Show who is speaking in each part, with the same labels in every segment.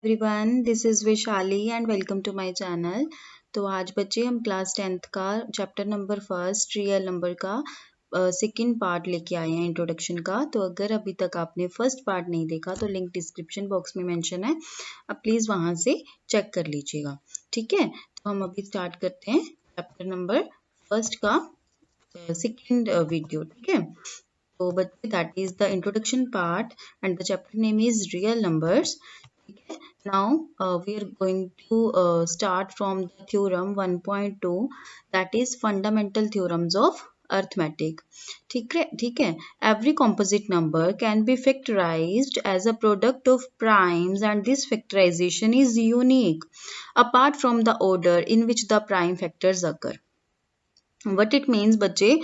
Speaker 1: Everyone, this is Vishali and welcome to my channel. तो आज बच्चे हम क्लास 10th का chapter number first real number का सेकंड पार्ट लेके आए हैं इंट्रोडक्शन का। तो अगर अभी तक आपने फर्स्ट पार्ट नहीं देखा तो लिंक डिस्क्रिप्शन बॉक्स में मेंशन है, आप प्लीज़ वहाँ से चेक कर लीजिएगा। ठीक है, तो हम अभी स्टार्ट करते हैं चैप्टर नंबर फर्स्ट का सेकंड वीडियो। ठीक है, तो बच्चे that is the introduction part and the chapter name is real numbers. ठीक है, now we are going to start from the theorem 1.2, that is fundamental theorems of arithmetic. ठीक है, every composite number can be factorized as a product of primes and this factorization is unique apart from the order in which the prime factors occur. What it means बच्चे,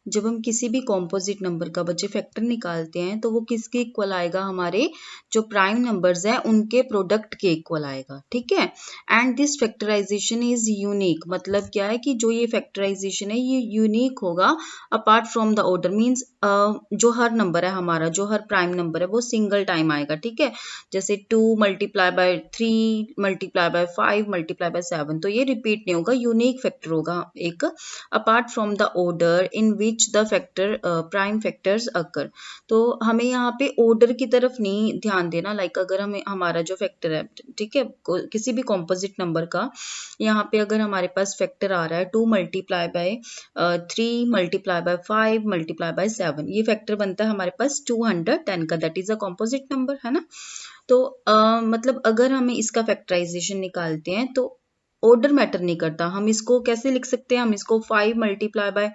Speaker 1: जब हम किसी भी composite number का बच्चे factor निकालते हैं तो वो किसके इक्वल आएगा, हमारे जो प्राइम नंबर्स हैं उनके प्रोडक्ट के इक्वल आएगा। ठीक है, and this factorization is unique, मतलब क्या है कि जो ये फैक्टराइजेशन है ये यूनिक होगा apart from the order, means जो हर नंबर है हमारा, जो हर प्राइम नंबर है वो सिंगल टाइम आएगा। ठीक है, जैसे 2 multiply by 3 multiply by 5 multiply by 7, तो ये रिपीट नहीं होगा, यूनिक फैक्टर होगा एक, apart from the order in which the factor prime factors occur. तो हमें यहाँ पे ऑर्डर की तरफ नहीं ध्यान देना, लाइक अगर हमें हमारा जो फैक्टर है, ठीक है, किसी भी कॉम्पोजिट नंबर का, यहाँ पे अगर हमारे पास फैक्टर आ रहा है 2 multiply by 3 multiply by 5 multiply by 7, ये फैक्टर बनता है हमारे पास 210 का, that is a composite number, है ना। तो मतलब अगर हमें इसका फैक्टराइजेशन निकालते हैं तो ऑर्डर मैटर नहीं करता, हम इसको कैसे लिख सकते हैं, हम इसको 5 multiply by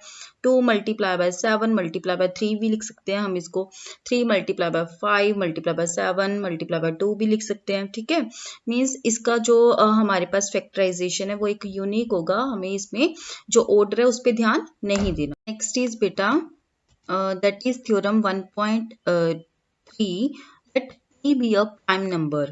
Speaker 1: 2 multiply by 7 multiply by 3 भी लिख सकते हैं, हम इसको 3 multiply by 5 multiply by 7 multiply by 2 भी लिख सकते हैं। ठीक है, मीन्स इसका जो हमारे पास फैक्टराइजेशन है वो एक यूनिक होगा, हमें इसमें जो ऑर्डर है उस पर ध्यान नहीं देना। नेक्स्ट इज बेटा that is theorem 1.3 that P be a prime number।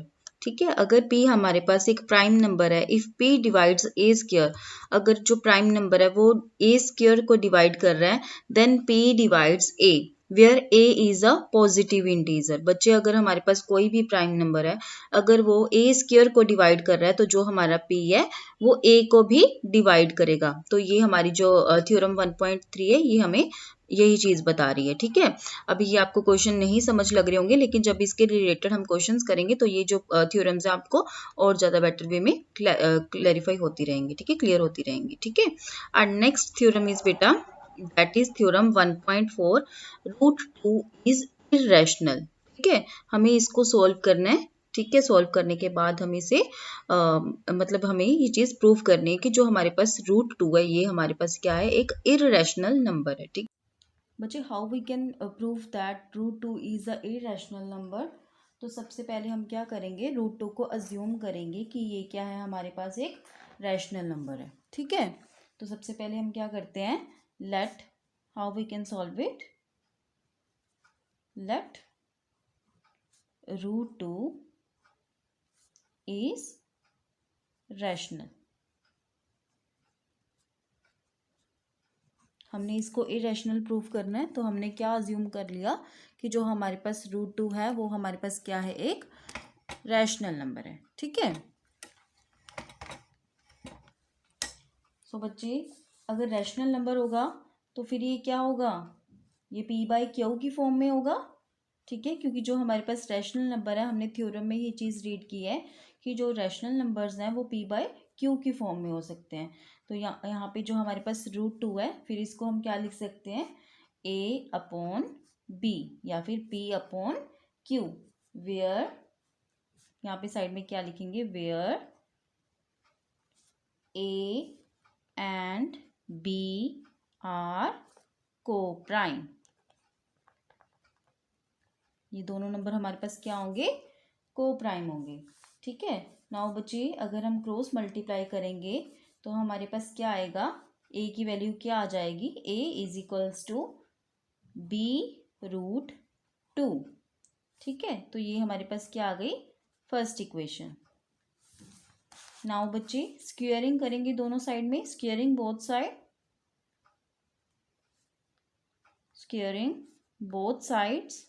Speaker 1: ठीक है, अगर P हमारे पास एक प्राइम नंबर है, if P divides A square, अगर जो प्राइम नंबर है वो A स्क्वायर को डिवाइड कर रहा है, then P divides A where A is a positive integer. बच्चे अगर हमारे पास कोई भी प्राइम नंबर है, अगर वो A स्क्वायर को डिवाइड कर रहा है तो जो हमारा P है वो A को भी डिवाइड करेगा। तो ये हमारी जो थ्योरम 1.3 है ये हमें यही चीज बता रही है। ठीक है, अभी ये आपको क्वेश्चन नहीं समझ लग रहे होंगे, लेकिन जब इसके रिलेटेड हम क्वेश्चंस करेंगे तो ये जो थ्योरम्स है आपको और ज्यादा बेटर वे में क्लैरिफाई होती रहेंगी। ठीक है, क्लियर होती रहेंगी। ठीक है, और नेक्स्ट थ्योरम इज बेटा that is theorem 1.4 root 2 is irrational. ठीक है, हमें इसको सोल्व करना है। ठीक है, सोल्व करने के बाद हम इसे मतलब हमें ये चीज प्रूव करनी है कि जो हमारे पास रूट 2 है ये हमारे पास क्या है, एक इरेशनल नंबर है। ठीक, बच्चे how we can prove that root 2 is a irrational number. तो सबसे पहले हम क्या करेंगे, रूट 2 को अज्यूम करेंगे कि ये क्या है, हमारे पास एक रैशनल नंबर है। ठीक है, तो सबसे पहले हम क्या करते हैं, let how we can solve it, let root 2 is rational. हमने इसको इरेशनल प्रूफ करना है, तो हमने क्या अज्यूम कर लिया कि जो हमारे पास रूट 2 है वो हमारे पास क्या है, एक रैशनल नंबर है। ठीक है, सो बच्चे अगर रैशनल नंबर होगा तो फिर ये क्या होगा, ये पी बाई क्यू की फॉर्म में होगा। ठीक है, क्योंकि जो हमारे पास रैशनल नंबर है, हमने थ्योरम में ये चीज़ रीड की है कि जो रैशनल नंबर्स हैं वो पी बाई क्यू की फॉर्म में हो सकते हैं। तो यहाँ पे जो हमारे पास रूट 2 है, फिर इसको हम क्या लिख सकते हैं, ए अपॉन बी या फिर पी अपॉन क्यू, वेयर यहाँ पे साइड में क्या लिखेंगे, where A and B are coprime. ये दोनों नंबर हमारे पास क्या होंगे, को प्राइम होंगे। ठीक है, नाउ बच्चे अगर हम क्रॉस मल्टीप्लाई करेंगे तो हमारे पास क्या आएगा, ए की वैल्यू क्या आ जाएगी, A is equals to B root 2। ठीक है, तो ये हमारे पास क्या आ गई, फर्स्ट इक्वेशन। नाउ बच्चे स्क्वेयरिंग करेंगे दोनों साइड में, squaring both side, squaring both sides,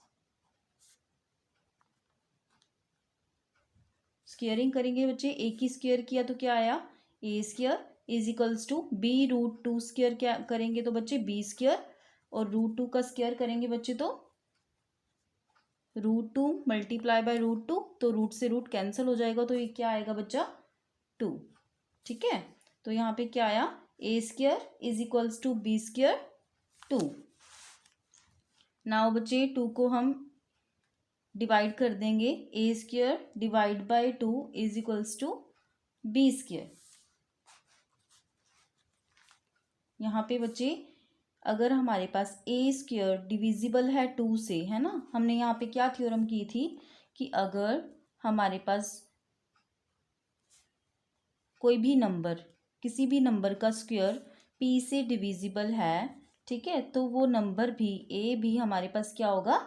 Speaker 1: squaring करेंगे बच्चे, ए की स्क्वेयर किया तो क्या आया, A square is equals to B root two square क्या करेंगे तो बच्चे बी स्क्वेयर, और रूट टू का स्क्वेयर करेंगे बच्चे तो root two multiply by root two, तो रूट से रूट कैंसिल हो जाएगा, तो ये क्या आएगा बच्चा 2। ठीक है, तो यहाँ पे क्या आया, A square is equals to B square 2। Now बच्चे 2 को हम डिवाइड कर देंगे, A square divide by 2 is equals to B square. यहाँ पे बच्चे अगर हमारे पास ए स्क्वेयर डिविजिबल है 2 से, है ना, हमने यहाँ पे क्या थ्योरम की थी कि अगर हमारे पास कोई भी नंबर, किसी भी नंबर का स्क्वायर p से डिविजिबल है, ठीक है, तो वो नंबर भी a भी हमारे पास क्या होगा,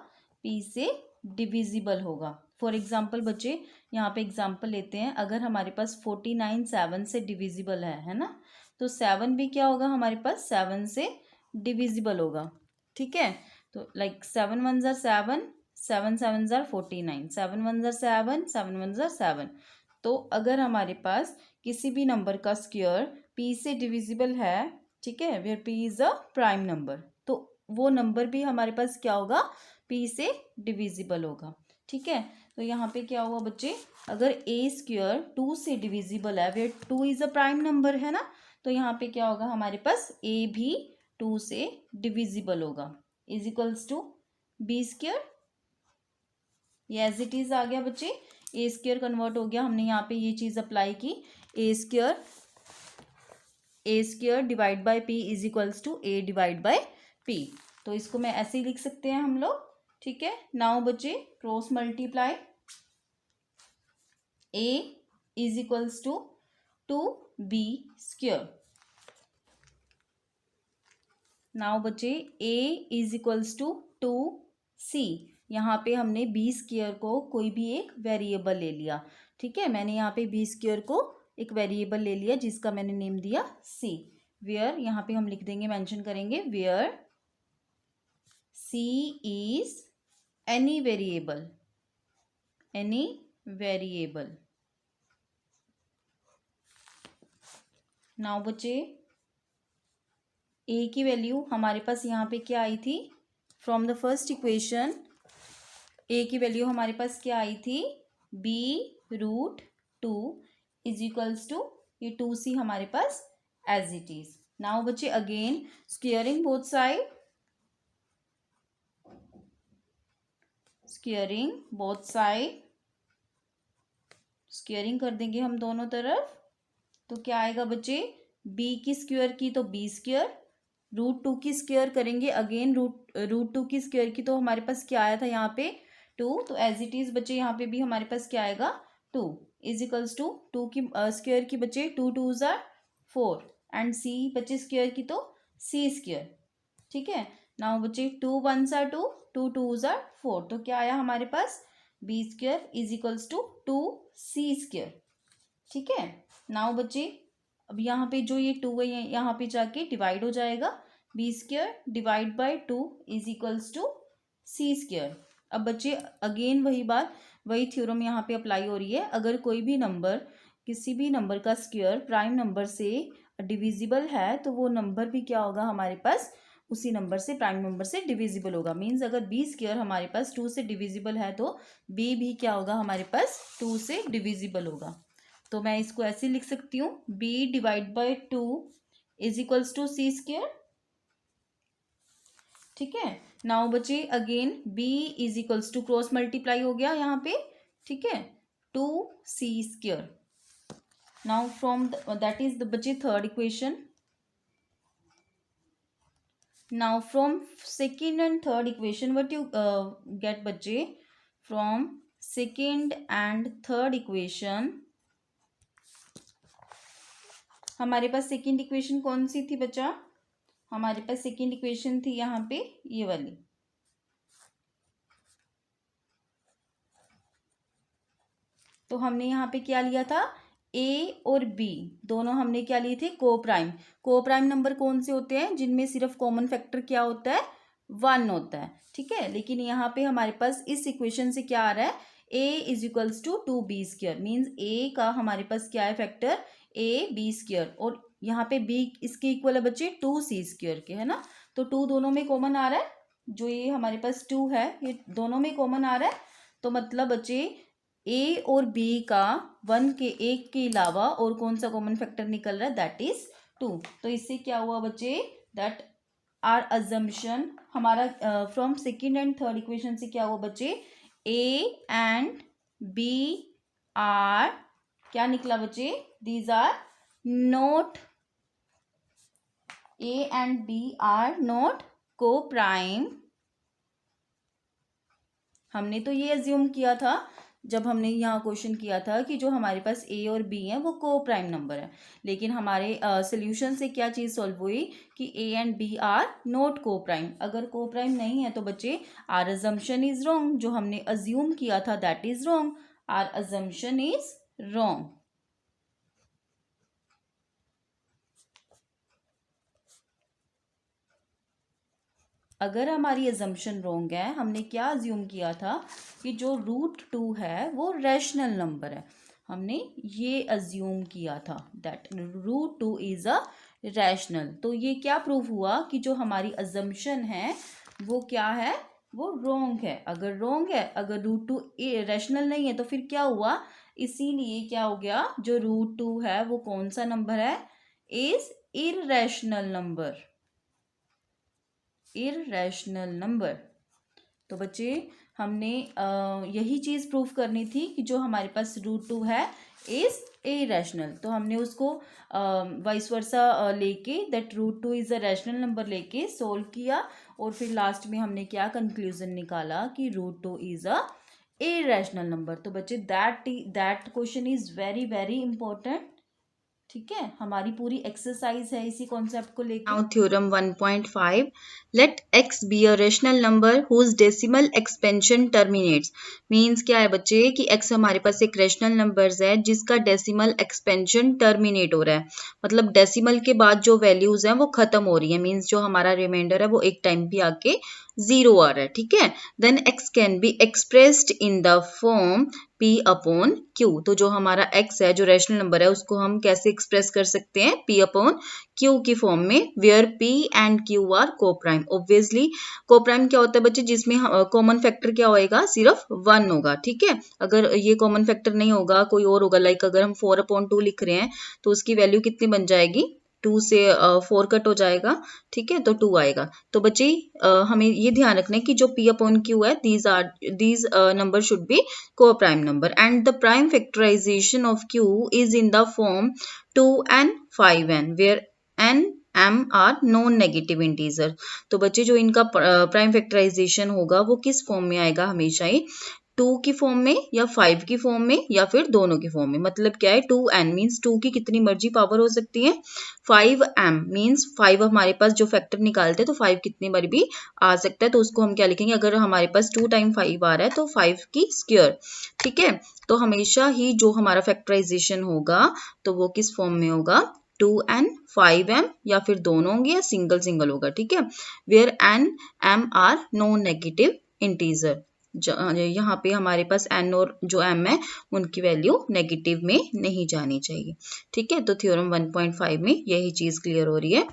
Speaker 1: p से डिविजिबल होगा। फॉर एग्जाम्पल बच्चे यहाँ पे एग्जाम्पल लेते हैं, अगर हमारे पास 49 7 से डिविजिबल है ना, तो 7 भी क्या होगा हमारे पास 7 से डिविजिबल होगा। ठीक है, तो लाइक 7 1 ज़ार 7, 7 7 ज़ार 49, 7 1 ज़ार 7, 7 1 ज़ार 7। तो अगर हमारे पास किसी भी नंबर का स्क्वायर p से डिविजिबल है, ठीक है, where p is a prime number, तो वो नंबर भी हमारे पास क्या होगा, p से डिविजिबल होगा। ठीक है, तो यहाँ पे क्या हुआ बच्चे, अगर a स्क्वायर 2 से डिविजिबल है, where 2 is a prime number, है ना, तो यहाँ पे क्या होगा हमारे पास a भी 2 से डिविजिबल होगा, is equals to B square. ये एज इट इज आ गया बच्चे, ए स्क्वायर कन्वर्ट हो गया, हमने यहाँ पे ये चीज अप्लाई की, A square divide by P is equals to A divide by P, तो इसको मैं ऐसे ही लिख सकते हैं हम लोग। ठीक है, नाउ बच्चे cross multiply, A is equals to 2b square. Now बच्चे a is equals to 2c, यहाँ पे हमने बी स्क्वायर को कोई भी एक वेरिएबल ले लिया। ठीक है, मैंने यहाँ पे बी स्क्वायर को एक वेरिएबल ले लिया जिसका मैंने नेम दिया c, वेयर यहाँ पे हम लिख देंगे, मेंशन करेंगे, where c is any variable, now बच्चे a की वैल्यू हमारे पास यहाँ पे क्या आई थी, from the first equation a की वैल्यू हमारे पास क्या आई थी, b root 2 is equals to ये 2c हमारे पास एज इट इज। नाउ बच्चे again squaring both side, squaring कर देंगे हम दोनों तरफ, तो क्या आएगा बच्चे, b की स्क्वायर की तो b स्क्वायर, रूट 2 की स्क्वायर करेंगे अगेन रूट 2 की स्क्वायर की, तो हमारे पास क्या आया था यहाँ पे 2, तो एज इट इज बच्चे यहाँ पे भी हमारे पास क्या आएगा 2 इज इक्वल्स टू 2 की स्क्वायर की बच्चे 2 2 ज़ार 4 एंड c बच्चे स्क्वायर की तो c स्क्वायर। ठीक है, नाउ बच्चे 2 1 ज़ार 2, 2 2 ज़ार 4, तो क्या आया हमारे पास b square is equals to 2c square. ठीक है, नाउ बच्चे अब यहाँ पे जो ये 2 है यहाँ पे जाके डिवाइड हो जाएगा, B square divide by 2 is equals to C square. अब बच्चे अगेन वही बात, वही थ्योरम यहाँ पे अप्लाई हो रही है, अगर कोई भी नंबर, किसी भी नंबर का स्क्वायर प्राइम नंबर से डिविजिबल है, तो वो नंबर भी क्या होगा हमारे पास, उसी नंबर से, प्राइम नंबर से डिविजिबल होगा। मीन्स अगर बी स्क्वायर हमारे पास 2 से डिविजिबल है, तो बी भी क्या होगा हमारे पास 2 से डिविजिबल होगा। तो मैं इसको ऐसे लिख सकती हूँ, b divide by 2 is equals to C square. ठीक है, नाउ बच्चे again b is equals to cross multiply हो गया यहाँ पे, ठीक है, 2c स्क्वायर। Now from that is the बच्चे third equation. Now from second and third equation what you get बच्चे, from second and third equation हमारे पास सेकेंड इक्वेशन कौन सी थी बच्चा, हमारे पास सेकेंड इक्वेशन थी यहाँ पे ये वाली, तो हमने यहाँ पे क्या लिया था, a और b दोनों हमने क्या लिए थे, को प्राइम नंबर कौन से होते हैं, जिनमें सिर्फ कॉमन फैक्टर क्या होता है, 1 होता है। ठीक है, लेकिन यहाँ पे हमारे पास इस इक्वेशन से क्या आ रहा है,
Speaker 2: a is equals to 2b², means a का हमारे पास क्या है फैक्टर, ab², और यहाँ पे b इसके इक्वल है बच्चे 2c² के, है ना। तो 2 दोनों में कॉमन आ रहा है, जो ये हमारे पास 2 है ये दोनों में कॉमन आ रहा है, तो मतलब बच्चे a और b का 1 के एक के अलावा और कौन सा कॉमन फैक्टर निकल रहा है, दैट इज 2। तो इससे क्या हुआ बच्चे, दैट आर अजम्पशन हमारा from second and third equation से क्या हुआ बच्चे, a एंड b आर क्या निकला बच्चे, these are not, a and b are not coprime. हमने तो ये अज्यूम किया था जब हमने यहाँ क्वेश्चन किया था कि जो हमारे पास a और b है वो को प्राइम नंबर है, लेकिन हमारे सोल्यूशन से क्या चीज़ सॉल्व हुई कि a and b are not coprime. अगर को प्राइम नहीं है तो बच्चे आर अजम्पशन इज रॉन्ग, जो हमने अज्यूम किया था that is wrong, our assumption is wrong. अगर हमारी अजम्पशन रॉन्ग है, हमने क्या अज्यूम किया था कि जो √2 है वो रैशनल नंबर है, हमने ये अज्यूम किया था दैट √2 इज अ रैशनल। तो ये क्या प्रूव हुआ कि जो हमारी अजम्पशन है वो क्या है, वो रॉन्ग है। अगर रॉन्ग है, अगर √2 रैशनल नहीं है तो फिर क्या हुआ, इसीलिए क्या हो गया, जो √2 है वो कौन सा नंबर है, is irrational number, irrational number. तो बच्चे हमने यही चीज़ प्रूफ करनी थी कि जो हमारे पास √2 है इज इररेशनल, तो हमने उसको वाइस वर्सा लेके that √2 is a rational number लेके सोल्व किया, और फिर लास्ट में हमने क्या कंक्लूजन निकाला कि √2 इज अ इररेशनल नंबर। तो बच्चे that question is very very important, ठीक है। हमारी पूरी एक्सरसाइज है इसी कॉन्सेप्ट को लेके।
Speaker 1: Now theorem 1.5, let x be a rational number whose decimal expansion terminates। Means क्या है बच्चे कि x हमारे पास एक रैशनल नंबर्स है जिसका डेसिमल एक्सपेंशन टर्मिनेट हो रहा है, मतलब डेसिमल के बाद जो वैल्यूज हैं वो खत्म हो रही है, मीन्स जो हमारा रिमाइंडर है वो एक टाइम पे आके 0 आ रहा है, ठीक है। Then x can be expressed in the form p upon q। तो जो हमारा x है, जो रैशनल नंबर है, उसको हम कैसे एक्सप्रेस कर सकते हैं, p अपॉन q की फॉर्म में, where p and q are coprime. Obviously coprime क्या होता है बच्चे, जिसमें कॉमन फैक्टर क्या होएगा, सिर्फ 1 होगा, ठीक है। अगर ये कॉमन फैक्टर नहीं होगा, कोई और होगा, लाइक अगर हम 4/2 लिख रहे हैं तो उसकी वैल्यू कितनी बन जाएगी, 2 से 4 कट हो जाएगा, ठीक है, तो 2 आएगा। तो बच्चे हमें ये ध्यान रखना है कि जो p अपॉन q है, these number should be co-prime number and the prime factorization of q is in the form 2n 5n where n m are non negative integer. तो बच्चे जो इनका प्राइम फैक्टराइजेशन होगा वो किस फॉर्म में आएगा, हमेशा ही 2 की फॉर्म में या 5 की फॉर्म में या फिर दोनों की फॉर्म में। मतलब क्या है, 2n मीन्स 2 की कितनी मर्जी पावर हो सकती है, 5m मीन्स 5 हमारे पास जो फैक्टर निकालते हैं तो 5 कितनी बार भी आ सकता है, तो उसको हम क्या लिखेंगे, अगर हमारे पास 2 टाइम 5 आ रहा है तो 5 की स्क्वायर, ठीक है। तो हमेशा ही जो हमारा फैक्टराइजेशन होगा तो वो किस फॉर्म में होगा, 2n 5m या फिर दोनों होंगे या सिंगल सिंगल होगा, ठीक है। Where n m are non negative integer, यहाँ पे हमारे पास n और जो m है उनकी वैल्यू नेगेटिव में नहीं जानी चाहिए, ठीक है। तो थ्योरम 1.5 में यही चीज क्लियर हो रही है।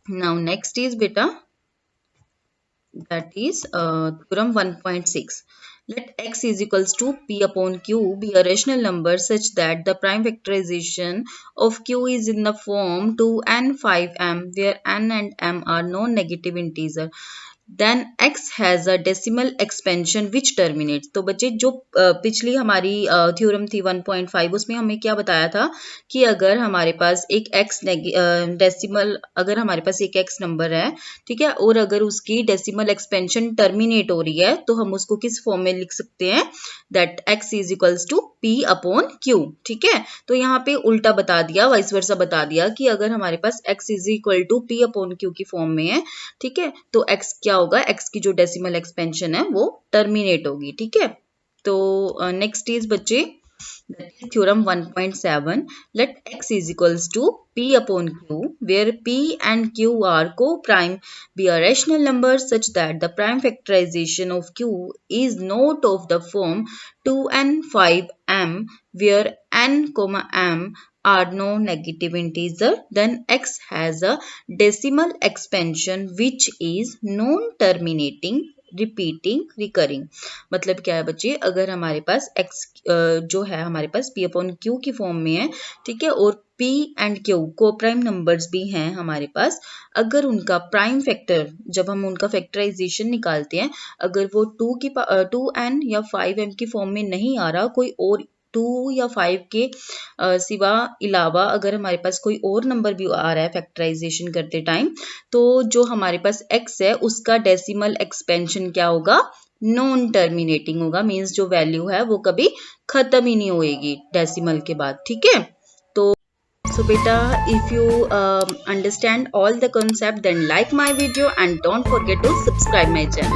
Speaker 1: नाउ नेक्स्ट इज बेटा, that is theorem 1.6, let x is equals to p upon q be a rational number such that the prime factorization of q is in the form 2n 5m where n and m are non-negative integer, then x has a decimal expansion which terminates। तो बच्चे जो पिछली हमारी theorem थी 1.5, उसमें हमें क्या बताया था कि अगर हमारे पास एक x डेसिमल, अगर हमारे पास एक x नंबर है, ठीक है, और अगर उसकी डेसिमल एक्सपेंशन टर्मिनेट हो रही है तो हम उसको किस फॉर्म में लिख सकते हैं, that x is equals to p upon q, ठीक है। तो यहाँ पे उल्टा बता दिया, वाइस वर्सा बता दिया कि अगर हमारे पास x is equal to p upon q की फॉर्म में है, ठीक है, तो x क्या होगा, x की जो डेसिमल एक्सपेंशन है वो टर्मिनेट होगी, ठीक है। तो नेक्स्ट इज बच्चे that is theorem 1.7. Let x is equals to p upon q, where p and q are co-prime, be a rational number such that the prime factorization of q is not of the form 2n 5m, where n, m are non-negative integer. Then x has a decimal expansion which is non-terminating, repeating, recurring. मतलब क्या है बच्चे, अगर हमारे पास x जो है हमारे पास p अपॉन q की फॉर्म में है, ठीक है, और p एंड q को प्राइम नंबर्स भी हैं हमारे पास, अगर उनका प्राइम फैक्टर, जब हम उनका फैक्टराइजेशन निकालते हैं, अगर वो 2n या 5m की फॉर्म में नहीं आ रहा, कोई और 2 या 5 के सिवा अलावा अगर हमारे पास कोई और नंबर भी आ रहा है फैक्टराइजेशन करते टाइम, तो जो हमारे पास x है उसका डेसिमल एक्सपेंशन क्या होगा, नॉन टर्मिनेटिंग होगा. मीन्स जो वैल्यू है वो कभी खत्म ही नहीं होएगी डेसिमल के बाद. ठीक है, तो so beta, if you understand all the concept, then like my video and don't forget to subscribe my channel.